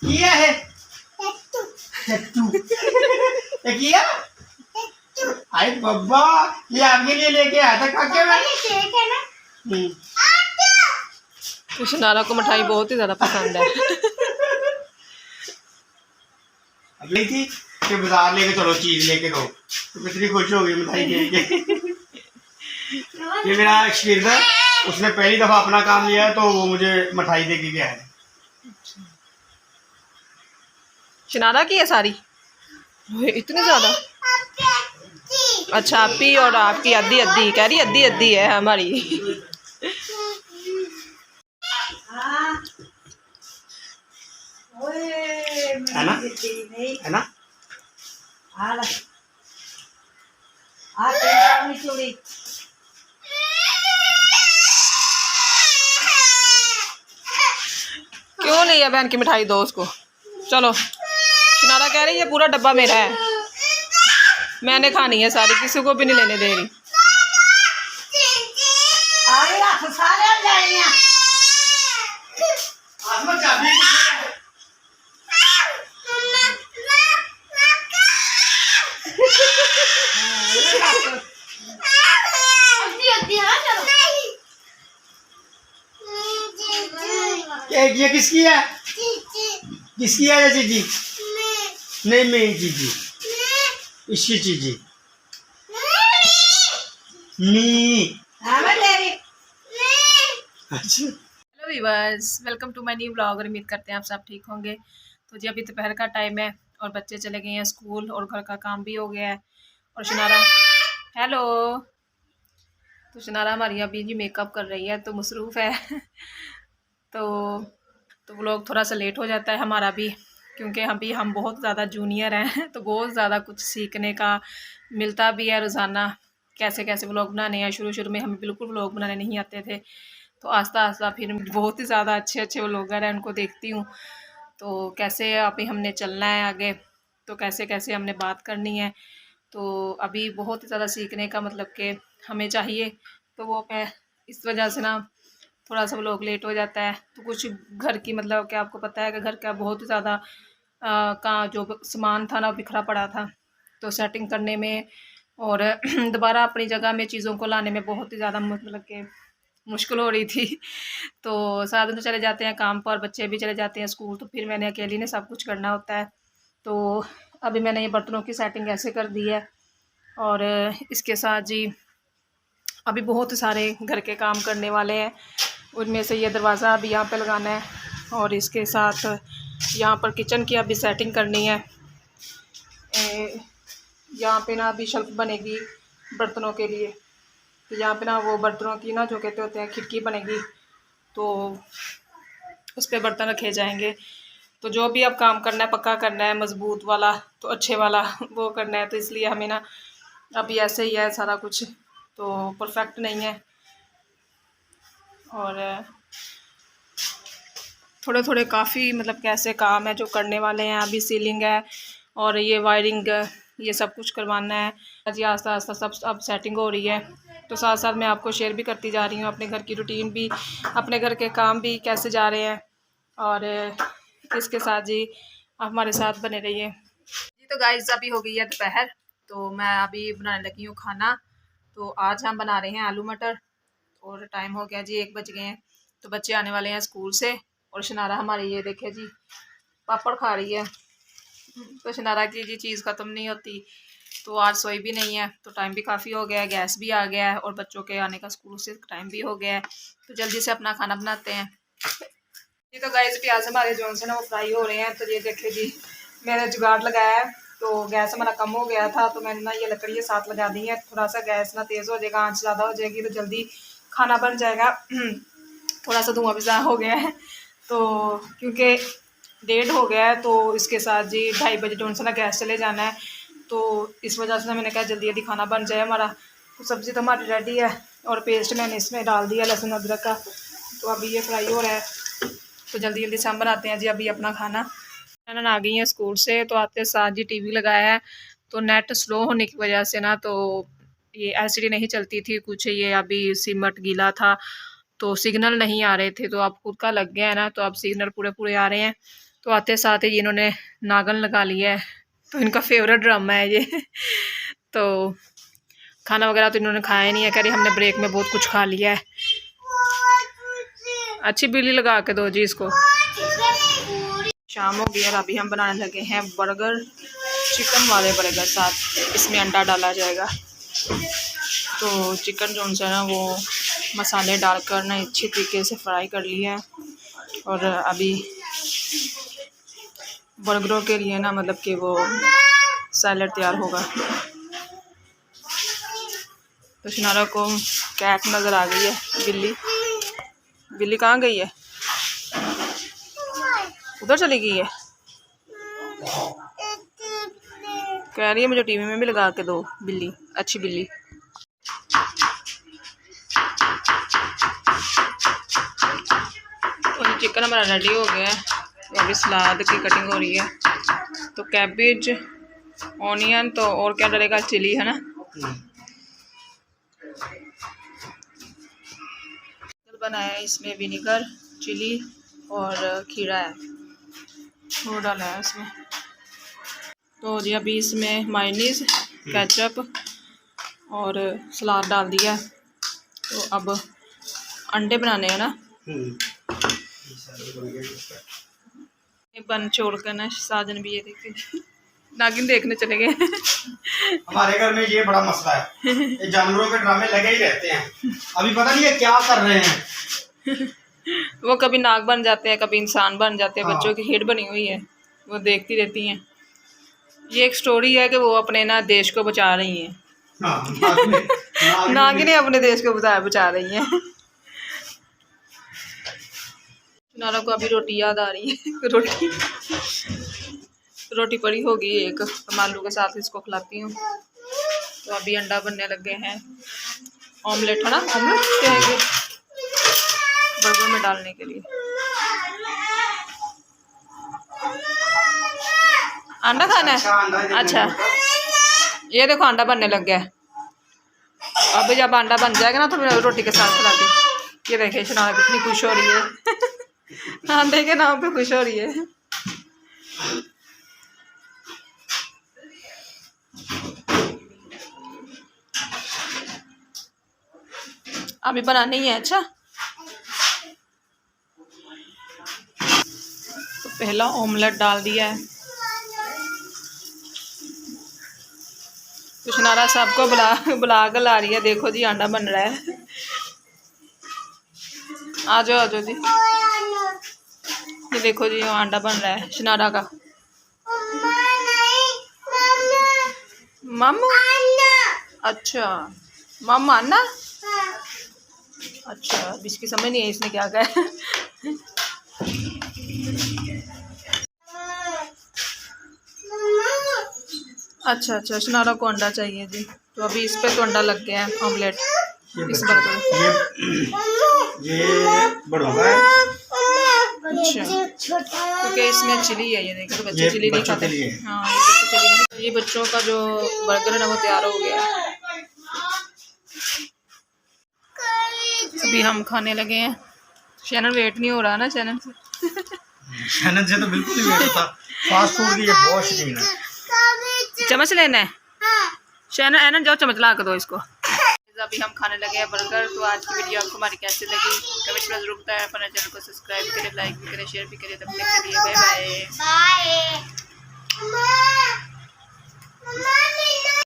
किया है किया अरे बब्बा, ये आपके लिए लेके आया था काके में। तो शनारा को मिठाई बहुत ही ज्यादा पसंद है। अब ली थी कि बाजार लेके चलो चीज लेके दो, तो कितनी खुश हो गई मिठाई लेके। ये मेरा एक्सपीरियंस है, उसने पहली दफा अपना काम लिया है तो वो मुझे मिठाई दे के गया है। शनारा की है सारी इतनी ज्यादा। अच्छा आपकी और आपकी अद्धी अद्धी कह रही, अद्धी अद्धी है हमारी। है ना, है ना। क्यों नहीं है बहन की मिठाई दो उसको। चलो शनारा कह रही है पूरा डब्बा मेरा है, मैंने खानी है सारी, किसी को भी नहीं लेने दे रही। ये किसकी है, किसकी है ये चीजी? नहीं मेरी चीजी, इसकी चीजी नी। अच्छा hello viewers, welcome to my new blog. और उम्मीद करते हैं आप सब ठीक होंगे। तो जी अभी दोपहर का टाइम है और बच्चे चले गए हैं स्कूल और घर का काम भी हो गया है। और शनारा हेलो, तो शनारा हमारी अभी जी मेकअप कर रही है तो मसरूफ़ है। तो वो लोग थोड़ा सा लेट हो जाता है हमारा भी, क्योंकि अभी हम बहुत ज़्यादा जूनियर हैं तो बहुत ज़्यादा कुछ सीखने का मिलता भी है रोज़ाना। कैसे कैसे व्लॉग बनाने हैं, शुरू शुरू में हमें बिल्कुल व्लॉग बनाने नहीं आते थे, तो आस्ता आस्ता फिर बहुत ही ज़्यादा अच्छे अच्छे व्लॉगर हैं उनको देखती हूँ। तो कैसे अभी हमने चलना है आगे, तो कैसे कैसे हमने बात करनी है, तो अभी बहुत ही ज़्यादा सीखने का मतलब कि हमें चाहिए। तो वो मैं इस वजह से ना थोड़ा सा व्लॉग लेट हो जाता है। तो कुछ घर की मतलब कि आपको पता है कि घर का बहुत ही ज़्यादा का जो सामान था ना बिखरा पड़ा था, तो सेटिंग करने में और दोबारा अपनी जगह में चीज़ों को लाने में बहुत ही ज़्यादा मतलब कि मुश्किल हो रही थी। तो साधन तो चले जाते हैं काम पर, बच्चे भी चले जाते हैं स्कूल, तो फिर मैंने अकेली ने सब कुछ करना होता है। तो अभी मैंने ये बर्तनों की सेटिंग ऐसे कर दी है। और इसके साथ जी अभी बहुत सारे घर के काम करने वाले हैं। उनमें से ये दरवाज़ा अभी यहाँ पे लगाना है, और इसके साथ यहाँ पर किचन की अभी सेटिंग करनी है। यहाँ पे ना अभी शेल्फ बनेगी बर्तनों के लिए, तो यहाँ पे ना वो बर्तनों की ना जो कहते होते हैं खिड़की बनेगी, तो उस पर बर्तन रखे जाएंगे। तो जो भी अब काम करना है पक्का करना है, मज़बूत वाला तो अच्छे वाला वो करना है। तो इसलिए हमें ना अभी ऐसे ही है सारा कुछ, तो परफेक्ट नहीं है। और थोड़े थोड़े काफ़ी मतलब कैसे काम है जो करने वाले हैं। अभी सीलिंग है और ये वायरिंग, ये सब कुछ करवाना है जी। आस्ता आस्ता सब अब सेटिंग हो रही है, तो साथ साथ मैं आपको शेयर भी करती जा रही हूँ अपने घर की रूटीन भी, अपने घर के काम भी कैसे जा रहे हैं। और इसके साथ जी आप हमारे साथ बने रहिए जी। तो गाइस अभी हो गई है दोपहर, तो मैं अभी बनाने लगी हूँ खाना। तो आज हम बना रहे हैं आलू मटर, और टाइम हो गया जी 1 बज गए हैं। तो बच्चे आने वाले हैं स्कूल से, और शनारा हमारी ये देखे जी पापड़ खा रही है। तो शनारा की जी चीज़ ख़त्म नहीं होती, तो आज सोई भी नहीं है। तो टाइम भी काफ़ी हो गया है, गैस भी आ गया है और बच्चों के आने का स्कूल से टाइम भी हो गया है, तो जल्दी से अपना खाना बनाते हैं जी। तो गाइस प्याज हमारे जो है ना वो फ्राई हो रहे हैं। तो ये देखे जी मैंने जुगाड़ लगाया है, तो गैस हमारा कम हो गया था, तो मैंने ना ये लकड़ी साथ लगा दी है। थोड़ा सा गैस ना तेज़ हो जाएगा, आँच ज़्यादा हो जाएगी तो जल्दी खाना बन जाएगा। थोड़ा सा धुआं भी ज़्यादा हो गया है, तो क्योंकि 1:30 हो गया है, तो इसके साथ जी 2:30 बजे जो ना गैस चले जाना है, तो इस वजह से मैंने कहा जल्दी जल्दी खाना बन जाए हमारा। तो सब्ज़ी तो हमारी रेडी है, और पेस्ट मैंने इसमें डाल दिया लहसुन अदरक का। तो अभी ये फ्राई हो रहा है, तो जल्दी जल्दी से हम बनाते हैं जी अभी अपना खाना। ननन आ गई हैं स्कूल से, तो आते साथ जी टीवी लगाया है। तो नेट स्लो होने की वजह से ना तो ये एलसीडी नहीं चलती थी कुछ, ये अभी सीमट गीला था तो सिग्नल नहीं आ रहे थे, तो अब खुद का लग गया है ना, तो अब सिग्नल पूरे पूरे आ रहे हैं। तो आते साथ ही इन्होंने नागन लगा लिया है, तो इनका फेवरेट ड्रामा है ये। तो खाना वगैरह तो इन्होंने खाया नहीं है, कह रही हमने ब्रेक में बहुत कुछ खा लिया है। अच्छी बिल्ली लगा के दो जी इसको। शाम हो गई और अभी हम बनाने लगे हैं बर्गर, चिकन वाले बर्गर, साथ इसमें अंडा डाला जाएगा। तो चिकन जो है ना वो मसाले डालकर ना अच्छी तरीके से फ्राई कर लिया है, और अभी बर्गरों के लिए ना मतलब कि वो सैलड तैयार होगा। तो शिनारा को कैट नज़र आ गई है, बिल्ली कहाँ गई है? उधर चली गई है। कह रही है मुझे टीवी में भी लगा के दो बिल्ली, अच्छी बिल्ली। तो चिकन हमारा रेडी हो गया है, तो अभी सलाद की कटिंग हो रही है। तो कैबेज, ऑनियन, तो और क्या डलेगा, चिली है ना। बनाया है इसमें विनेगर, चिली और खीरा है, वो डाला है इसमें। तो जी अभी इसमें मायोनीज, केचप और सलाद डाल दिया। तो अब अंडे बनाने हैं ना, बन छोड़ कर ना साजन भी ये देखे नागिन देखने चले गए। हमारे घर में ये बड़ा मसला है, ये जानवरों के ड्रामे लगे ही रहते हैं। अभी पता नहीं है क्या कर रहे हैं। वो कभी नाग बन जाते हैं, कभी इंसान बन जाते हैं। बच्चों की हिट बनी हुई है, वो देखती रहती हैं। ये एक स्टोरी है कि वो अपने ना देश को बचा रही हैं। नागिनें अपने देश को बचा रही हैं। नारा को अभी रोटी याद आ रही है। रोटी पड़ी होगी एक, तो मैं आलू के साथ इसको खिलाती हूँ। तो अभी अंडा बनने लगे हैं, ऑमलेट है ना, ऑमलेट क्या है ये, बर्गर में डालने के लिए। अंडा खाना है? अच्छा, ये देखो अंडा बनने लग गया है। अभी जब अंडा बन जाएगा ना तो मैं रोटी के साथ खिलाती। ये देखिए शनारा कितनी खुश हो रही है, अंडे के नाम पे खुश हो रही है। अभी बनाना ही है। अच्छा, तो पहला ऑमलेट डाल दिया है। तो शनारा सबको बुला कर ला रही है, देखो जी अंडा बन रहा है। आ जाओ जी, ये देखो जी अंडा बन रहा है शनारा का। मामा, अच्छा मामा अन्ना, अच्छा अब इसकी समझ नहीं है इसने क्या कहा। अच्छा, शनारा को अंडा चाहिए जी। तो अभी इस पे तो अंडा लग गया है ऑमलेट इस बर्गर। ये बड़ों का है। अच्छा, क्योंकि इसमें चिली है, ये देखो बच्चे चिली नहीं खाते। हाँ, ये बच्चे चिली नहीं। ये बच्चों का जो बर्गर है ना वो तैयार हो गया। अभी हम खाने लगे हैं। चैनल वेट नहीं हो रहा ना चैनल से तो बिल्कुल नहीं वेट होता। फास्ट फूड की ये बहुत शौकीन है। चम्मच लेना है? चैनल है ना, जाओ चम्मच ला कर दो इसको। अभी हम खाने लगे हैं बर्गर। तो आज की वीडियो आपको हमारी कैसी लगी कमेंट में जरूर बताएं। अपने चैनल को सब्सक्राइब करें, लाइक भी करें, शेयर भी करें। तब तक के लिए बाय बाय।